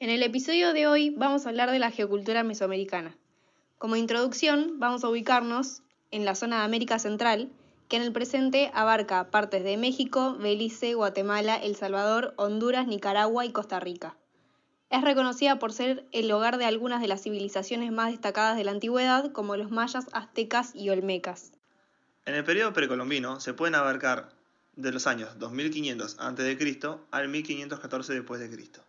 En el episodio de hoy vamos a hablar de la geocultura mesoamericana. Como introducción, vamos a ubicarnos en la zona de América Central, que en el presente abarca partes de México, Belice, Guatemala, El Salvador, Honduras, Nicaragua y Costa Rica. Es reconocida por ser el hogar de algunas de las civilizaciones más destacadas de la antigüedad, como los mayas, aztecas y olmecas. En el periodo precolombino se pueden abarcar de los años 2500 a.C. al 1514 d.C.,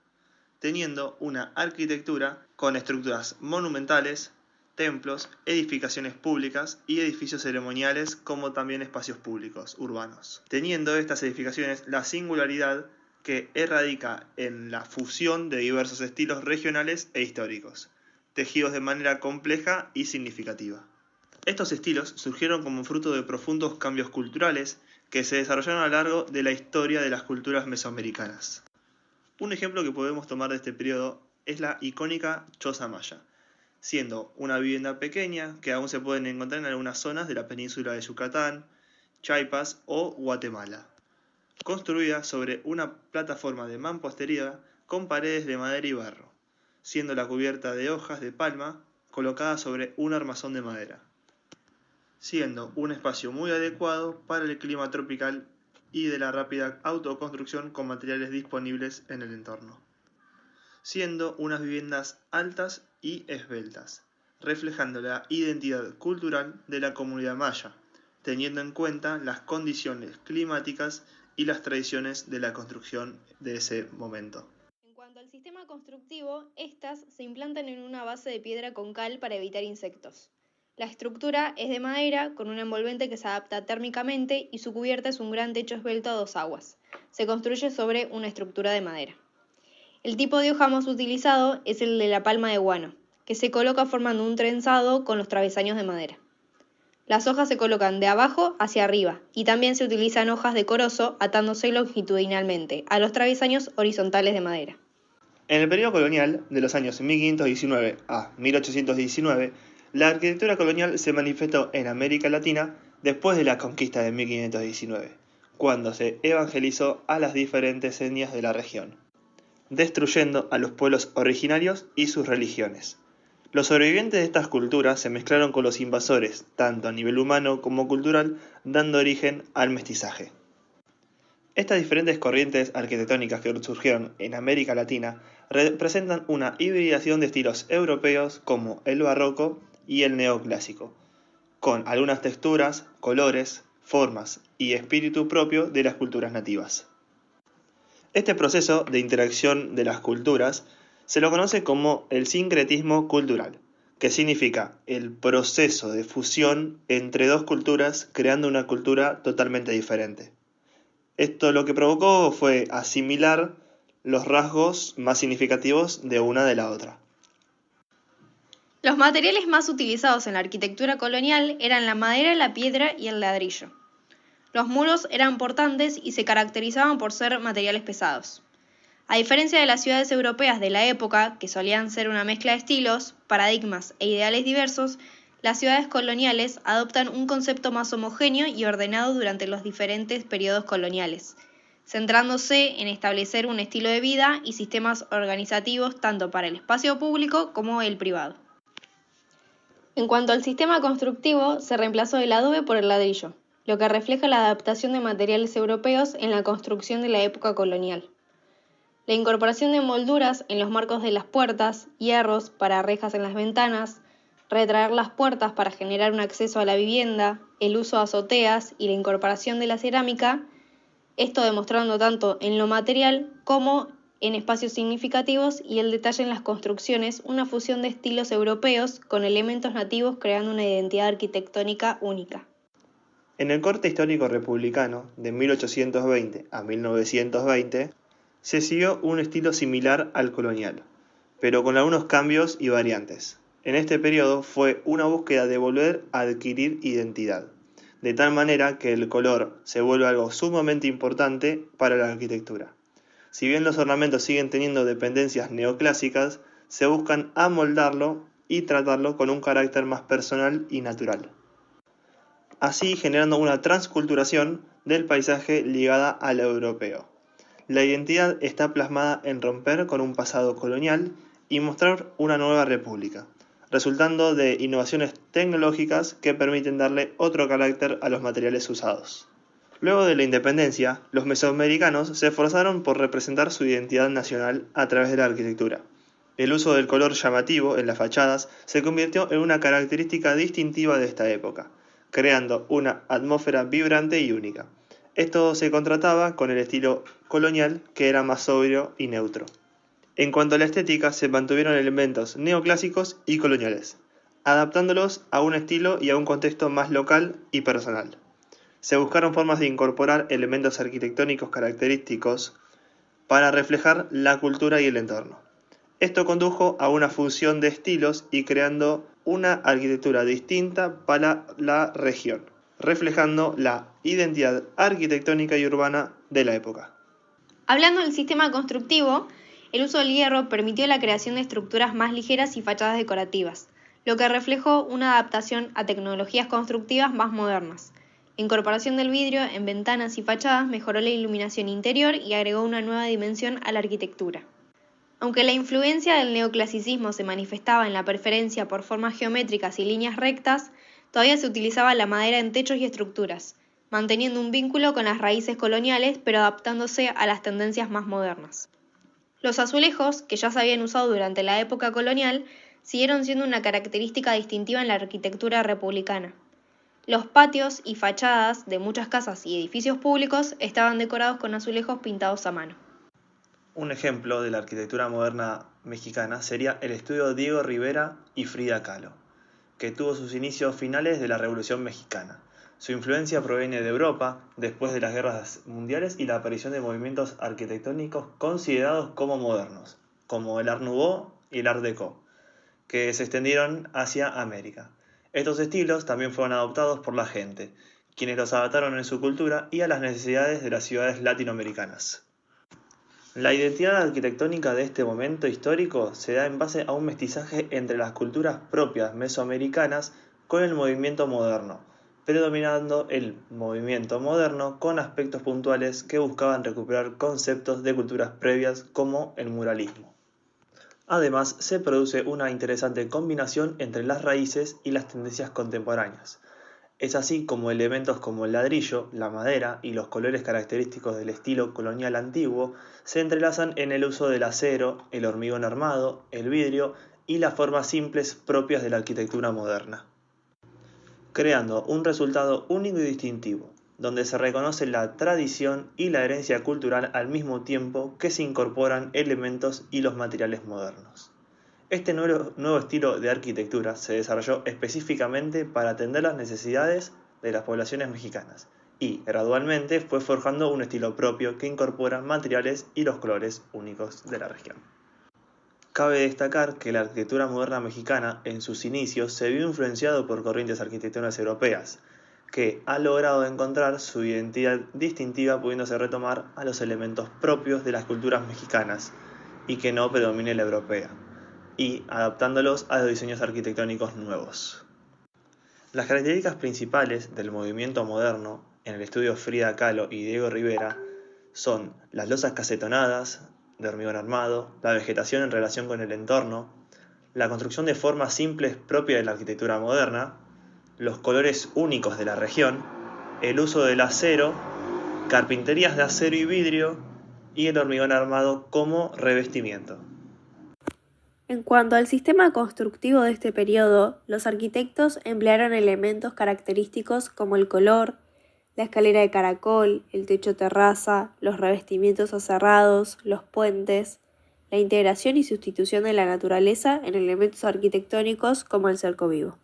teniendo una arquitectura con estructuras monumentales, templos, edificaciones públicas y edificios ceremoniales, como también espacios públicos urbanos, teniendo estas edificaciones la singularidad que radica en la fusión de diversos estilos regionales e históricos, tejidos de manera compleja y significativa. Estos estilos surgieron como fruto de profundos cambios culturales que se desarrollaron a lo largo de la historia de las culturas mesoamericanas. Un ejemplo que podemos tomar de este periodo es la icónica choza maya, siendo una vivienda pequeña que aún se pueden encontrar en algunas zonas de la península de Yucatán, Chiapas o Guatemala, construida sobre una plataforma de mampostería con paredes de madera y barro, siendo la cubierta de hojas de palma colocada sobre un armazón de madera, siendo un espacio muy adecuado para el clima tropical y de la rápida autoconstrucción con materiales disponibles en el entorno, siendo unas viviendas altas y esbeltas, reflejando la identidad cultural de la comunidad maya, teniendo en cuenta las condiciones climáticas y las tradiciones de la construcción de ese momento. En cuanto al sistema constructivo, estas se implantan en una base de piedra con cal para evitar insectos. La estructura es de madera con un envolvente que se adapta térmicamente y su cubierta es un gran techo esbelto a dos aguas. Se construye sobre una estructura de madera. El tipo de hoja más utilizado es el de la palma de guano, que se coloca formando un trenzado con los travesaños de madera. Las hojas se colocan de abajo hacia arriba y también se utilizan hojas de corozo atándose longitudinalmente a los travesaños horizontales de madera. En el periodo colonial, de los años 1519 a 1819, la arquitectura colonial se manifestó en América Latina después de la conquista de 1519, cuando se evangelizó a las diferentes etnias de la región, destruyendo a los pueblos originarios y sus religiones. Los sobrevivientes de estas culturas se mezclaron con los invasores, tanto a nivel humano como cultural, dando origen al mestizaje. Estas diferentes corrientes arquitectónicas que surgieron en América Latina representan una hibridación de estilos europeos como el barroco y el neoclásico, con algunas texturas, colores, formas y espíritu propio de las culturas nativas. Este proceso de interacción de las culturas se lo conoce como el sincretismo cultural, que significa el proceso de fusión entre dos culturas creando una cultura totalmente diferente. Esto lo que provocó fue asimilar los rasgos más significativos de una de la otra. Los materiales más utilizados en la arquitectura colonial eran la madera, la piedra y el ladrillo. Los muros eran portantes y se caracterizaban por ser materiales pesados. A diferencia de las ciudades europeas de la época, que solían ser una mezcla de estilos, paradigmas e ideales diversos, las ciudades coloniales adoptan un concepto más homogéneo y ordenado durante los diferentes periodos coloniales, centrándose en establecer un estilo de vida y sistemas organizativos tanto para el espacio público como el privado. En cuanto al sistema constructivo, se reemplazó el adobe por el ladrillo, lo que refleja la adaptación de materiales europeos en la construcción de la época colonial. La incorporación de molduras en los marcos de las puertas, hierros para rejas en las ventanas, retraer las puertas para generar un acceso a la vivienda, el uso de azoteas y la incorporación de la cerámica, esto demostrando tanto en lo material como en espacios significativos y el detalle en las construcciones, una fusión de estilos europeos con elementos nativos creando una identidad arquitectónica única. En el corte histórico republicano de 1820 a 1920 se siguió un estilo similar al colonial, pero con algunos cambios y variantes. En este periodo fue una búsqueda de volver a adquirir identidad, de tal manera que el color se vuelve algo sumamente importante para la arquitectura. Si bien los ornamentos siguen teniendo dependencias neoclásicas, se buscan amoldarlo y tratarlo con un carácter más personal y natural, así generando una transculturación del paisaje ligada al europeo. La identidad está plasmada en romper con un pasado colonial y mostrar una nueva república, resultando de innovaciones tecnológicas que permiten darle otro carácter a los materiales usados. Luego de la independencia, los mesoamericanos se esforzaron por representar su identidad nacional a través de la arquitectura. El uso del color llamativo en las fachadas se convirtió en una característica distintiva de esta época, creando una atmósfera vibrante y única. Esto se contrastaba con el estilo colonial, que era más sobrio y neutro. En cuanto a la estética, se mantuvieron elementos neoclásicos y coloniales, adaptándolos a un estilo y a un contexto más local y personal. Se buscaron formas de incorporar elementos arquitectónicos característicos para reflejar la cultura y el entorno. Esto condujo a una fusión de estilos y creando una arquitectura distinta para la región, reflejando la identidad arquitectónica y urbana de la época. Hablando del sistema constructivo, el uso del hierro permitió la creación de estructuras más ligeras y fachadas decorativas, lo que reflejó una adaptación a tecnologías constructivas más modernas. La incorporación del vidrio en ventanas y fachadas mejoró la iluminación interior y agregó una nueva dimensión a la arquitectura. Aunque la influencia del neoclasicismo se manifestaba en la preferencia por formas geométricas y líneas rectas, todavía se utilizaba la madera en techos y estructuras, manteniendo un vínculo con las raíces coloniales pero adaptándose a las tendencias más modernas. Los azulejos, que ya se habían usado durante la época colonial, siguieron siendo una característica distintiva en la arquitectura republicana. Los patios y fachadas de muchas casas y edificios públicos estaban decorados con azulejos pintados a mano. Un ejemplo de la arquitectura moderna mexicana sería el estudio Diego Rivera y Frida Kahlo, que tuvo sus inicios finales de la Revolución Mexicana. Su influencia proviene de Europa, después de las guerras mundiales y la aparición de movimientos arquitectónicos considerados como modernos, como el Art Nouveau y el Art Deco, que se extendieron hacia América. Estos estilos también fueron adoptados por la gente, quienes los adaptaron en su cultura y a las necesidades de las ciudades latinoamericanas. La identidad arquitectónica de este momento histórico se da en base a un mestizaje entre las culturas propias mesoamericanas con el movimiento moderno, predominando el movimiento moderno con aspectos puntuales que buscaban recuperar conceptos de culturas previas como el muralismo. Además, se produce una interesante combinación entre las raíces y las tendencias contemporáneas. Es así como elementos como el ladrillo, la madera y los colores característicos del estilo colonial antiguo se entrelazan en el uso del acero, el hormigón armado, el vidrio y las formas simples propias de la arquitectura moderna, creando un resultado único y distintivo, donde se reconoce la tradición y la herencia cultural al mismo tiempo que se incorporan elementos y los materiales modernos. Este nuevo estilo de arquitectura se desarrolló específicamente para atender las necesidades de las poblaciones mexicanas y, gradualmente, fue forjando un estilo propio que incorpora materiales y los colores únicos de la región. Cabe destacar que la arquitectura moderna mexicana, en sus inicios, se vio influenciado por corrientes arquitectónicas europeas, que ha logrado encontrar su identidad distintiva pudiéndose retomar a los elementos propios de las culturas mexicanas y que no predomine la europea, y adaptándolos a los diseños arquitectónicos nuevos. Las características principales del movimiento moderno en el estudio Frida Kahlo y Diego Rivera son las losas casetonadas de hormigón armado, la vegetación en relación con el entorno, la construcción de formas simples propia de la arquitectura moderna, los colores únicos de la región, el uso del acero, carpinterías de acero y vidrio y el hormigón armado como revestimiento. En cuanto al sistema constructivo de este periodo, los arquitectos emplearon elementos característicos como el color, la escalera de caracol, el techo terraza, los revestimientos aserrados, los puentes, la integración y sustitución de la naturaleza en elementos arquitectónicos como el cerco vivo.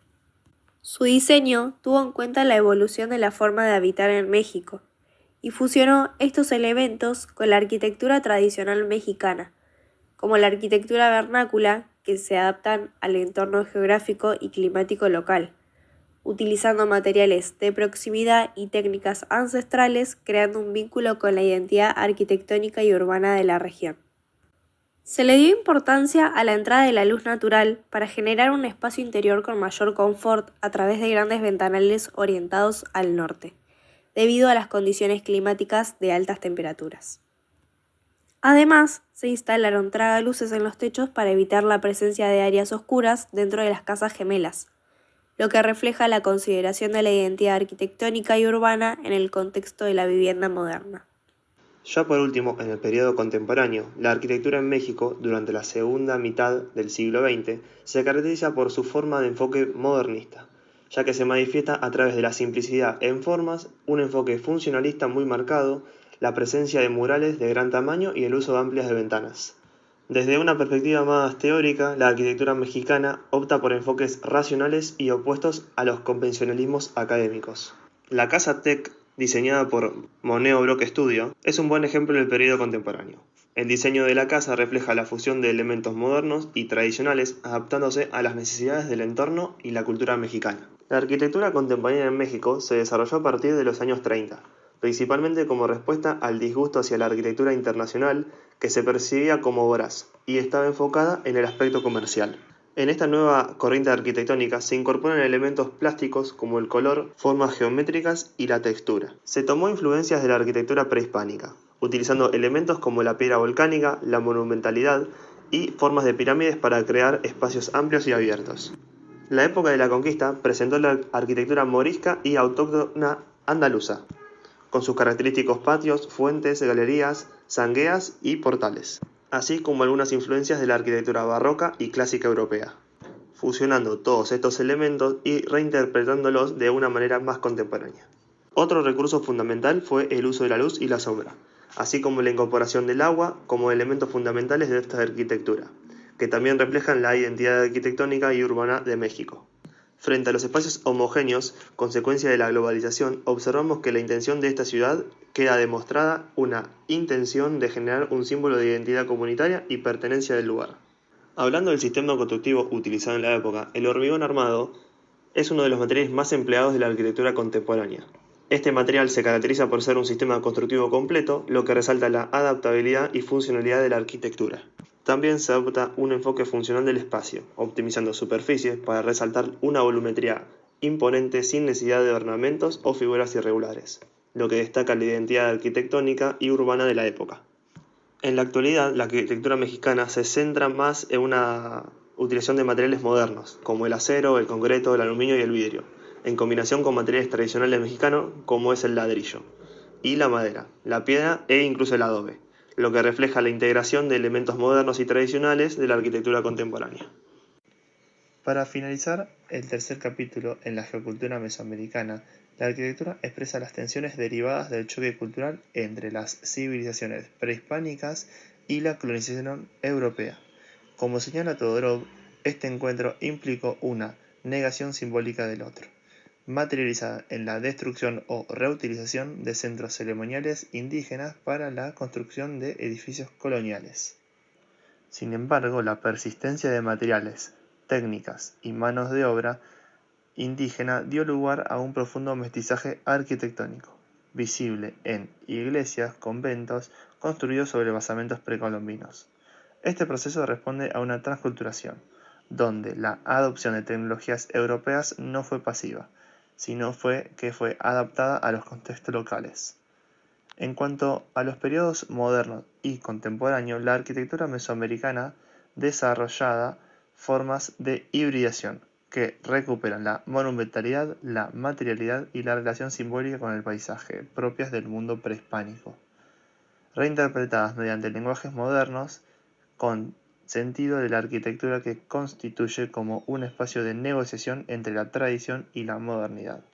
Su diseño tuvo en cuenta la evolución de la forma de habitar en México y fusionó estos elementos con la arquitectura tradicional mexicana, como la arquitectura vernácula, que se adaptan al entorno geográfico y climático local, utilizando materiales de proximidad y técnicas ancestrales, creando un vínculo con la identidad arquitectónica y urbana de la región. Se le dio importancia a la entrada de la luz natural para generar un espacio interior con mayor confort a través de grandes ventanales orientados al norte, debido a las condiciones climáticas de altas temperaturas. Además, se instalaron tragaluces en los techos para evitar la presencia de áreas oscuras dentro de las casas gemelas, lo que refleja la consideración de la identidad arquitectónica y urbana en el contexto de la vivienda moderna. Ya por último, en el periodo contemporáneo, la arquitectura en México, durante la segunda mitad del siglo XX, se caracteriza por su forma de enfoque modernista, ya que se manifiesta a través de la simplicidad en formas, un enfoque funcionalista muy marcado, la presencia de murales de gran tamaño y el uso de amplias ventanas. Desde una perspectiva más teórica, la arquitectura mexicana opta por enfoques racionales y opuestos a los convencionalismos académicos. La Casa Tech, diseñada por Moneo Brock Studio, es un buen ejemplo del periodo contemporáneo. El diseño de la casa refleja la fusión de elementos modernos y tradicionales, adaptándose a las necesidades del entorno y la cultura mexicana. La arquitectura contemporánea en México se desarrolló a partir de los años 30, principalmente como respuesta al disgusto hacia la arquitectura internacional que se percibía como voraz y estaba enfocada en el aspecto comercial. En esta nueva corriente arquitectónica se incorporan elementos plásticos como el color, formas geométricas y la textura. Se tomó influencias de la arquitectura prehispánica, utilizando elementos como la piedra volcánica, la monumentalidad y formas de pirámides para crear espacios amplios y abiertos. La época de la conquista presentó la arquitectura morisca y autóctona andaluza, con sus característicos patios, fuentes, galerías, zangueas y portales, así como algunas influencias de la arquitectura barroca y clásica europea, fusionando todos estos elementos y reinterpretándolos de una manera más contemporánea. Otro recurso fundamental fue el uso de la luz y la sombra, así como la incorporación del agua como elementos fundamentales de esta arquitectura, que también reflejan la identidad arquitectónica y urbana de México. Frente a los espacios homogéneos, consecuencia de la globalización, observamos que la intención de esta ciudad queda demostrada una intención de generar un símbolo de identidad comunitaria y pertenencia del lugar. Hablando del sistema constructivo utilizado en la época, el hormigón armado es uno de los materiales más empleados de la arquitectura contemporánea. Este material se caracteriza por ser un sistema constructivo completo, lo que resalta la adaptabilidad y funcionalidad de la arquitectura. También se adopta un enfoque funcional del espacio, optimizando superficies para resaltar una volumetría imponente sin necesidad de ornamentos o figuras irregulares, lo que destaca la identidad arquitectónica y urbana de la época. En la actualidad, la arquitectura mexicana se centra más en una utilización de materiales modernos, como el acero, el concreto, el aluminio y el vidrio, en combinación con materiales tradicionales mexicanos como es el ladrillo, y la madera, la piedra e incluso el adobe, lo que refleja la integración de elementos modernos y tradicionales de la arquitectura contemporánea. Para finalizar el tercer capítulo en la geocultura mesoamericana, la arquitectura expresa las tensiones derivadas del choque cultural entre las civilizaciones prehispánicas y la colonización europea. Como señala Todorov, este encuentro implicó una negación simbólica del otro, materializada en la destrucción o reutilización de centros ceremoniales indígenas para la construcción de edificios coloniales. Sin embargo, la persistencia de materiales, técnicas y manos de obra indígena dio lugar a un profundo mestizaje arquitectónico, visible en iglesias, conventos construidos sobre basamentos precolombinos. Este proceso responde a una transculturación, donde la adopción de tecnologías europeas no fue pasiva, sino que fue adaptada a los contextos locales. En cuanto a los periodos moderno y contemporáneo, la arquitectura mesoamericana desarrollada formas de hibridación que recuperan la monumentalidad, la materialidad y la relación simbólica con el paisaje, propias del mundo prehispánico, reinterpretadas mediante lenguajes modernos con sentido de la arquitectura que constituye como un espacio de negociación entre la tradición y la modernidad.